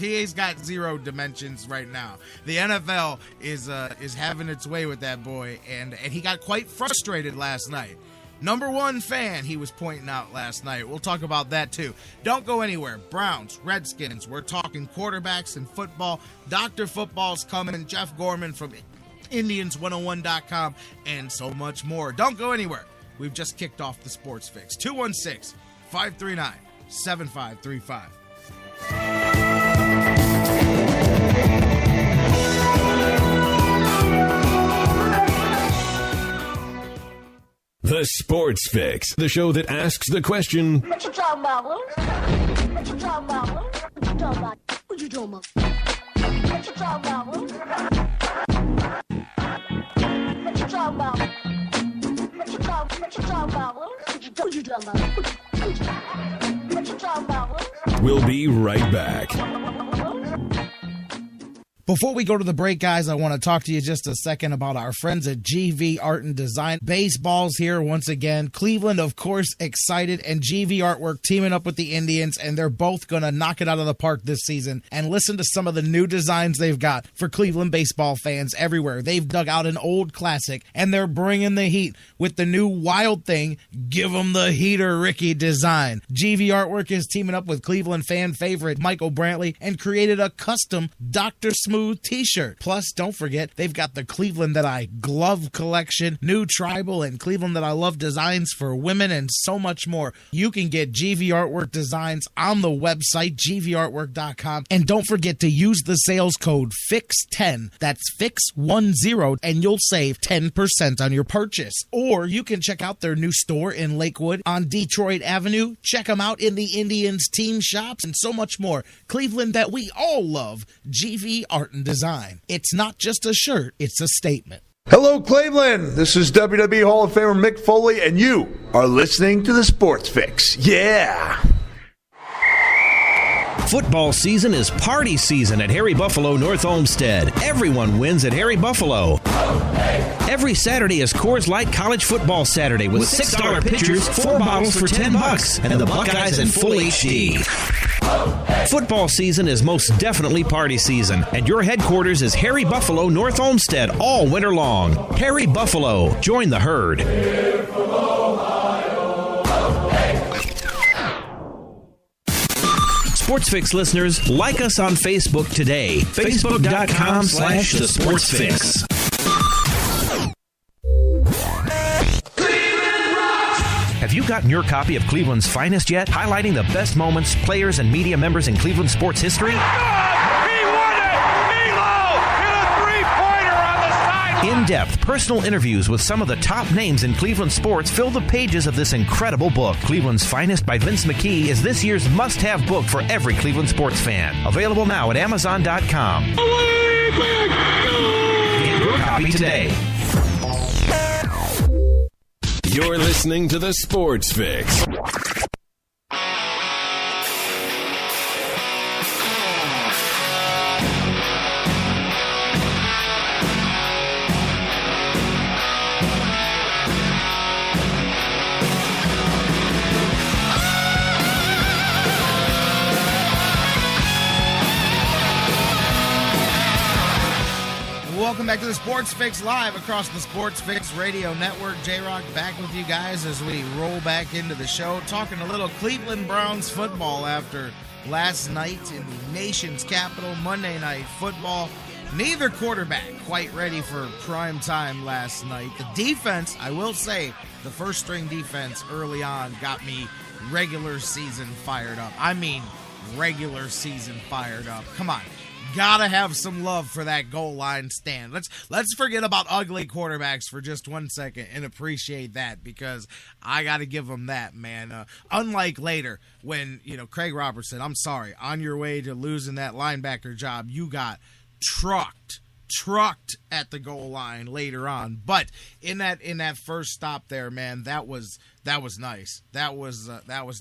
He's got zero dimensions right now. The NFL is having its way with that boy, and he got quite frustrated last night. Number one fan, he was pointing out last night. We'll talk about that too. Don't go anywhere. Browns, Redskins, we're talking quarterbacks and football. Dr. Football's coming. Jeff Gorman from Indians101.com and so much more. Don't go anywhere. We've just kicked off the Sports Fix. 216-539-7535. The Sports Fix, the show that asks the question, what you talking about, Lou? What you talking about, Lou? What you talking about? What you talking about? What you talking about, Lou? What you talking about? What you talking about, Lou? What you talking about? What you talking about, Lou? We'll be right back. Before we go to the break, guys, I want to talk to you just a second about our friends at GV Art and Design. Baseball's here once again. Cleveland, of course, excited, and GV Artwork teaming up with the Indians, and they're both going to knock it out of the park this season. And listen to some of the new designs they've got for Cleveland baseball fans everywhere. They've dug out an old classic, and they're bringing the heat with the new Wild Thing, Give 'em the Heater Ricky design. GV Artwork is teaming up with Cleveland fan favorite Michael Brantley and created a custom Dr. Smooth t-shirt. Plus, don't forget, they've got the Cleveland That I Glove collection, new tribal and Cleveland That I Love designs for women, and so much more. You can get GV Artwork designs on the website, gvartwork.com. And don't forget to use the sales code FIX10, that's FIX10, and you'll save 10% on your purchase. Or you can check out their new store in Lakewood on Detroit Avenue. Check them out in the Indians team shops and so much more. Cleveland That we all love, GV Art and Design. It's not just a shirt, it's a statement. Hello, Cleveland. This is WWE Hall of Famer Mick Foley, and you are listening to the Sports Fix. Yeah! Football season is party season at Harry Buffalo North Olmsted. Everyone wins at Harry Buffalo. Every Saturday is Coors Light College Football Saturday with $6 pitchers, 4 bottles for $10, and the Buckeyes in full HD. Football season is most definitely party season, and your headquarters is Harry Buffalo North Olmsted all winter long. Harry Buffalo, join the herd. Sports Fix listeners, like us on Facebook today. Facebook.com/The Sports Fix. Have you gotten your copy of Cleveland's Finest yet? Highlighting the best moments, players, and media members in Cleveland sports history? He won it! Milo hit a three-pointer on the side! In-depth personal interviews with some of the top names in Cleveland sports fill the pages of this incredible book. Cleveland's Finest by Vince McKee is this year's must-have book for every Cleveland sports fan. Available now at Amazon.com. Get your copy today. You're listening to the Sports Fix. Welcome back to the Sports Fix live across the Sports Fix Radio Network. J-Rock back with you guys as we roll back into the show, talking a little Cleveland Browns football after last night in the nation's capital, Monday Night Football. Neither quarterback quite ready for prime time last night. The defense, I will say, the first-string defense early on got me regular season fired up. I mean regular season fired up. Come on. Gotta have some love for that goal line stand. Let's forget about ugly quarterbacks for just 1 second and appreciate that, because I gotta give them that, man. Unlike later when, Craig Robertson, I'm sorry, on your way to losing that linebacker job, you got trucked at the goal line later on. But in that first stop there, man, that was nice. That was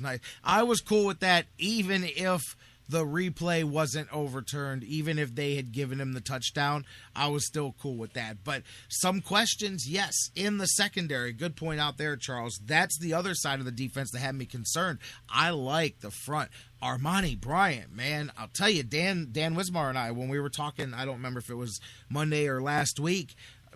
nice. I was cool with that, even if the replay wasn't overturned, even if they had given him the touchdown, I was still cool with that. But some questions, yes, in the secondary. Good point out there, Charles. That's the other side of the defense that had me concerned. I like the front. Armani Bryant, man, I'll tell you, Dan Wismar and I, when we were talking, I don't remember if it was Monday or last week,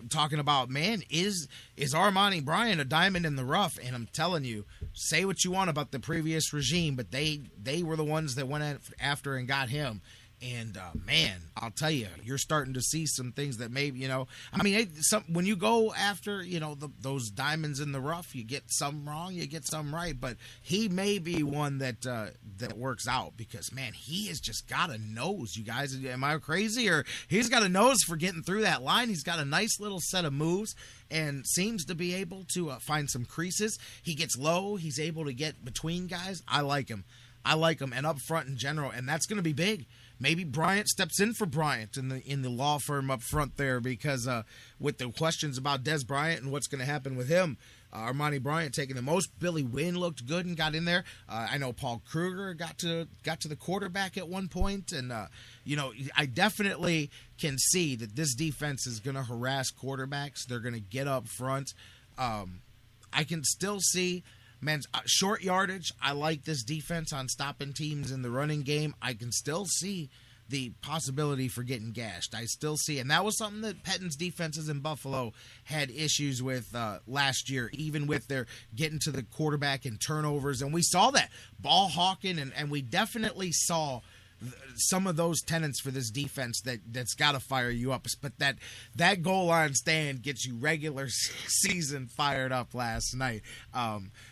talking about, man, is Armani Bryant a diamond in the rough? And I'm telling you, say what you want about the previous regime, but they were the ones that went after and got him. And, man, I'll tell you, you're starting to see some things that maybe, when you go after, those diamonds in the rough, you get some wrong, you get some right. But he may be one that works out because, man, he has just got a nose, you guys. Am I crazy? Or he's got a nose for getting through that line. He's got a nice little set of moves and seems to be able to find some creases. He gets low. He's able to get between guys. I like him. And up front in general, and that's going to be big. Maybe Bryant steps in for Bryant in the law firm up front there because with the questions about Des Bryant and what's going to happen with him, Armani Bryant taking the most. Billy Wynn looked good and got in there. I know Paul Kruger got to the quarterback at one point, and I definitely can see that this defense is going to harass quarterbacks. They're going to get up front. I can still see. Man, short yardage, I like this defense on stopping teams in the running game. I can still see the possibility for getting gashed. I still see, and that was something that Pettine's defenses in Buffalo had issues with last year, even with their getting to the quarterback and turnovers. And we saw that, ball hawking, and we definitely saw some of those tenets for this defense that's got to fire you up. But that goal line stand gets you regular season fired up last night.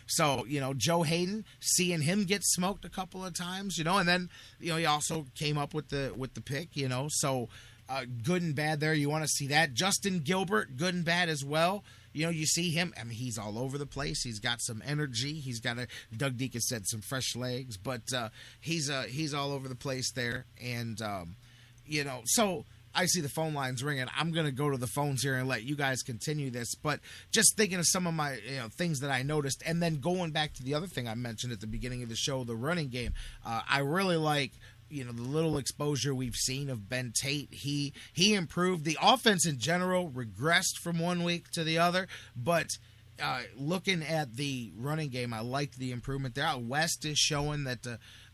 So Joe Hayden, seeing him get smoked a couple of times, and then he also came up with the pick, so good and bad there. You want to see that. Justin Gilbert, good and bad as well. You see him. I mean, he's all over the place. He's got some energy. He's got Doug Deacon said some fresh legs, but he's all over the place there. And so I see the phone lines ringing. I'm going to go to the phones here and let you guys continue this. But just thinking of some of my things that I noticed, and then going back to the other thing I mentioned at the beginning of the show, the running game. I really like. The little exposure we've seen of Ben Tate, he improved. The offense in general regressed from one week to the other, but looking at the running game, I liked the improvement there. West is showing that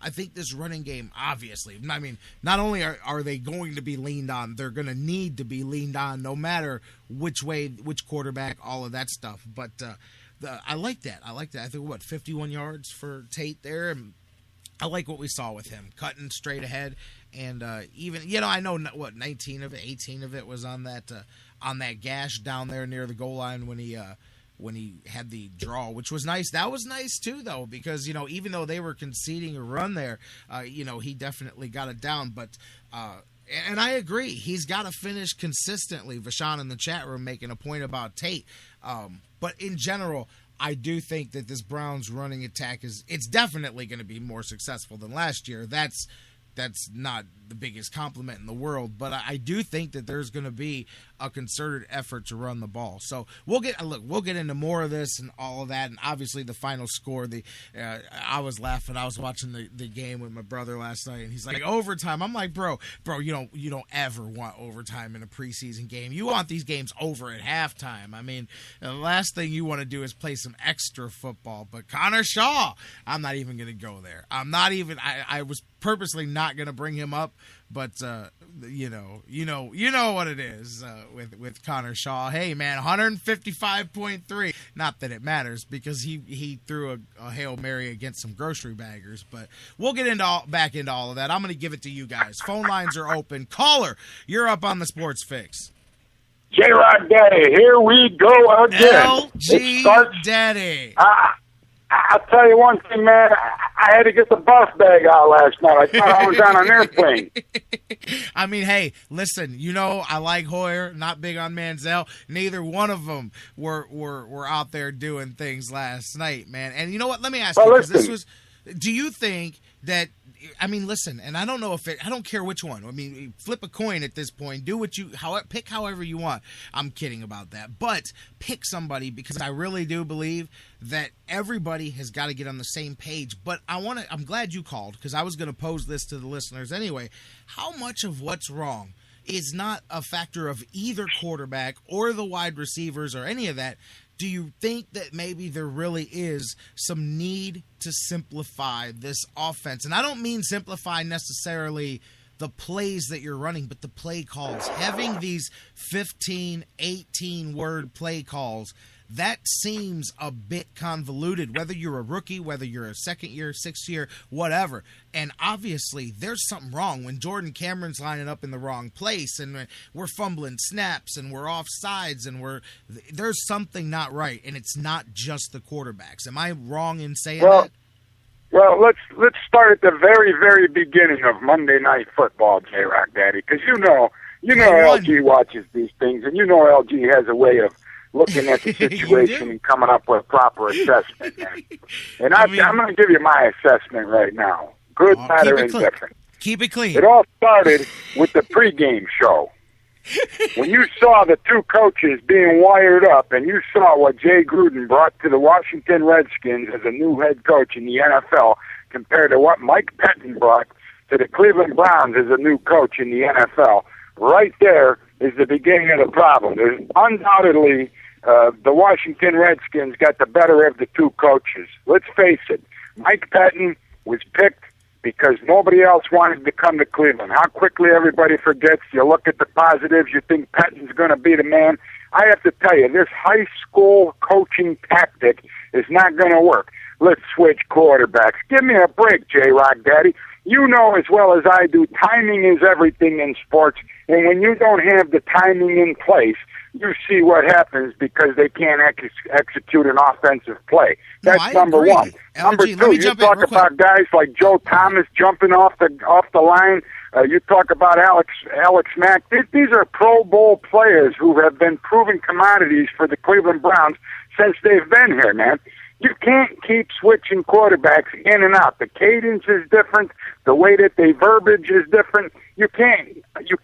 I think this running game, obviously, I mean, not only are they going to be leaned on, they're going to need to be leaned on no matter which way, which quarterback, all of that stuff. But I like that. I think, 51 yards for Tate there, and I like what we saw with him, cutting straight ahead, and even I know 18 of it was on that gash down there near the goal line when he had the draw, which was nice. That was nice too, though, because even though they were conceding a run there, he definitely got it down. But and I agree, he's got to finish consistently. Vashon in the chat room making a point about Tate, but in general, I do think that this Browns running attack it's definitely going to be more successful than last year. That's not the biggest compliment in the world, but I do think that there's going to be a concerted effort to run the ball. So we'll get into more of this and all of that, and obviously the final score. I was laughing. I was watching the game with my brother last night, and he's like, overtime. I'm like, bro, you don't ever want overtime in a preseason game. You want these games over at halftime. I mean, the last thing you want to do is play some extra football. But Connor Shaw, I'm not even going to go there. I was purposely not going to bring him up, but you know what it is with Connor Shaw. Hey man, 155.3. Not that it matters because he threw a Hail Mary against some grocery baggers, but we'll get back into all of that. I'm going to give it to you guys. Phone lines are open. Caller, you're up on the Sports Fix. J-Rod Daddy, here we go again. LG Daddy. I'll tell you one thing, man. I had to get the bus bag out last night. I thought I was on an airplane. I mean, hey, listen, I like Hoyer, not big on Manziel. Neither one of them were out there doing things last night, man. And you know what? Let me ask you, because do you think that I mean, listen, and I don't know I don't care which one. I mean, flip a coin at this point. Do pick however you want. I'm kidding about that. But pick somebody, because I really do believe that everybody has got to get on the same page. But I'm glad you called, because I was going to pose this to the listeners anyway. How much of what's wrong is not a factor of either quarterback or the wide receivers or any of that? Do you think that maybe there really is some need to simplify this offense? And I don't mean simplify necessarily the plays that you're running, but the play calls. Having these 15, 18-word play calls, that seems a bit convoluted, whether you're a rookie, whether you're a second year, sixth year, whatever. And obviously, there's something wrong when Jordan Cameron's lining up in the wrong place, and we're fumbling snaps, and we're off sides, and there's something not right, and it's not just the quarterbacks. Am I wrong in saying that? Well, let's start at the very, very beginning of Monday Night Football, J-Rock Daddy, because you know LG watches these things, and you know LG has a way of looking at the situation and coming up with a proper assessment, man. And I'm going to give you my assessment right now. Good, bad, or indifferent. Keep it clean. It all started with the pregame show. When you saw the two coaches being wired up, and you saw what Jay Gruden brought to the Washington Redskins as a new head coach in the NFL compared to what Mike Pettine brought to the Cleveland Browns as a new coach in the NFL, right there is the beginning of the problem. There's undoubtedly the Washington Redskins got the better of the two coaches. Let's face it, Mike Pettine was picked because nobody else wanted to come to Cleveland. How quickly everybody forgets. You look at the positives, you think Pettine's going to be the man. I have to tell you, this high school coaching tactic is not going to work. Let's switch quarterbacks. Give me a break, J-Rock Daddy. You know as well as I do, timing is everything in sports, and when you don't have the timing in place, you see what happens because they can't execute an offensive play. That's number one. Number two, you talk about guys like Joe Thomas jumping off the line. You talk about Alex Mack. These are Pro Bowl players who have been proven commodities for the Cleveland Browns since they've been here, man. You can't keep switching quarterbacks in and out. The cadence is different. The way that they verbiage is different. You can't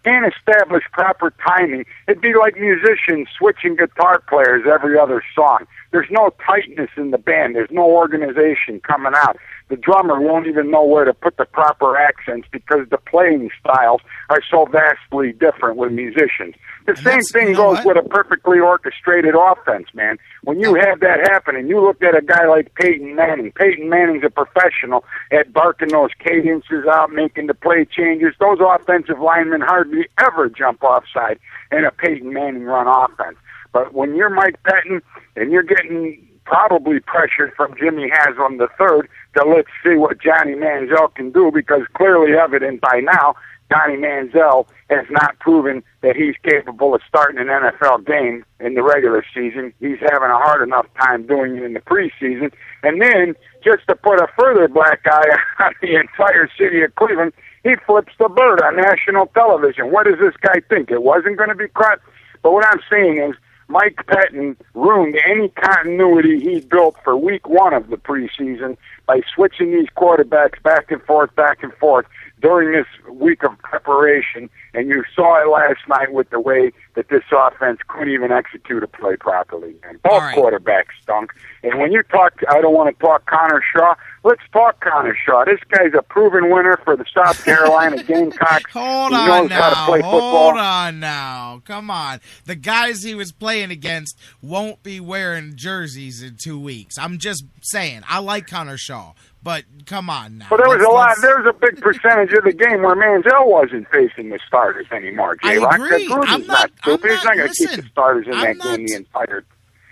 establish proper timing. It'd be like musicians switching guitar players every other song. There's no tightness in the band. There's no organization coming out. The drummer won't even know where to put the proper accents because the playing styles are so vastly different with musicians. The same thing goes with a perfectly orchestrated offense, man. When you have that happen and you look at a guy like Peyton Manning, Peyton Manning's a professional at barking those cadences out, making the play changes. Those offensive linemen hardly ever jump offside in a Peyton Manning run offense. But when you're Mike Pettine and you're getting probably pressured from Jimmy Haslam III to let's see what Johnny Manziel can do, because clearly evident by now, Johnny Manziel has not proven that he's capable of starting an NFL game in the regular season. He's having a hard enough time doing it in the preseason. And then, just to put a further black eye on the entire city of Cleveland, he flips the bird on national television. What does this guy think? It wasn't going to be cut? But what I'm saying is, Mike Pettine ruined any continuity he built for week one of the preseason by switching these quarterbacks back and forth during this week of preparation, and you saw it last night with the way that this offense couldn't even execute a play properly. And both quarterbacks stunk. And when you talk, I don't want to talk Connor Shaw. Let's talk Connor Shaw. This guy's a proven winner for the South Carolina Gamecocks. Hold on now. How to play football. Hold on now. Come on. The guys he was playing against won't be wearing jerseys in 2 weeks. I'm just saying. I like Connor Shaw, but come on now. But there was a big percentage of the game where Manziel wasn't facing the starters anymore, J-Rock. I agree. Gruden's not stupid. He's not going to keep the starters in that game the entire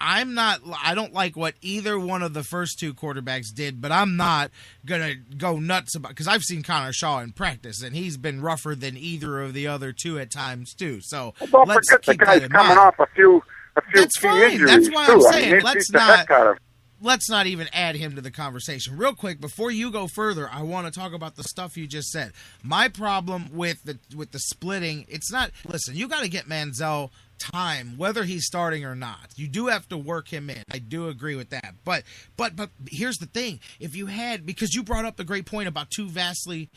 I don't like what either one of the first two quarterbacks did, but I'm not going to go nuts about, because I've seen Connor Shaw in practice, and he's been rougher than either of the other two at times, too. So don't forget the guy's coming off a few That's fine. injuries, That's why too. I'm saying, let's not. let's not even add him to the conversation. Real quick, before you go further, I want to talk about the stuff you just said. My problem with the splitting, it's not, listen, you got to get Manziel time, whether he's starting or not. You do have to work him in. I do agree with that. But here's the thing. If you had, because you brought up the great point about two vastly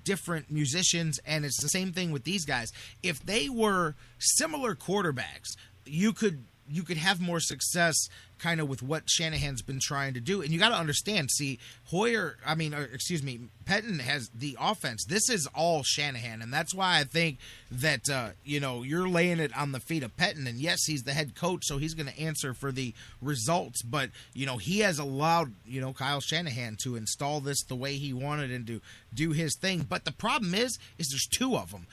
different musicians, and it's the same thing with these guys. If they were similar quarterbacks, you could have more success kind of with what Shanahan's been trying to do. And you got to understand, see, Pettine has the offense. This is all Shanahan. And that's why I think that, you're laying it on the feet of Pettine. And yes, he's the head coach, so he's going to answer for the results. But, he has allowed, Kyle Shanahan to install this the way he wanted and to do his thing. But the problem is there's two of them.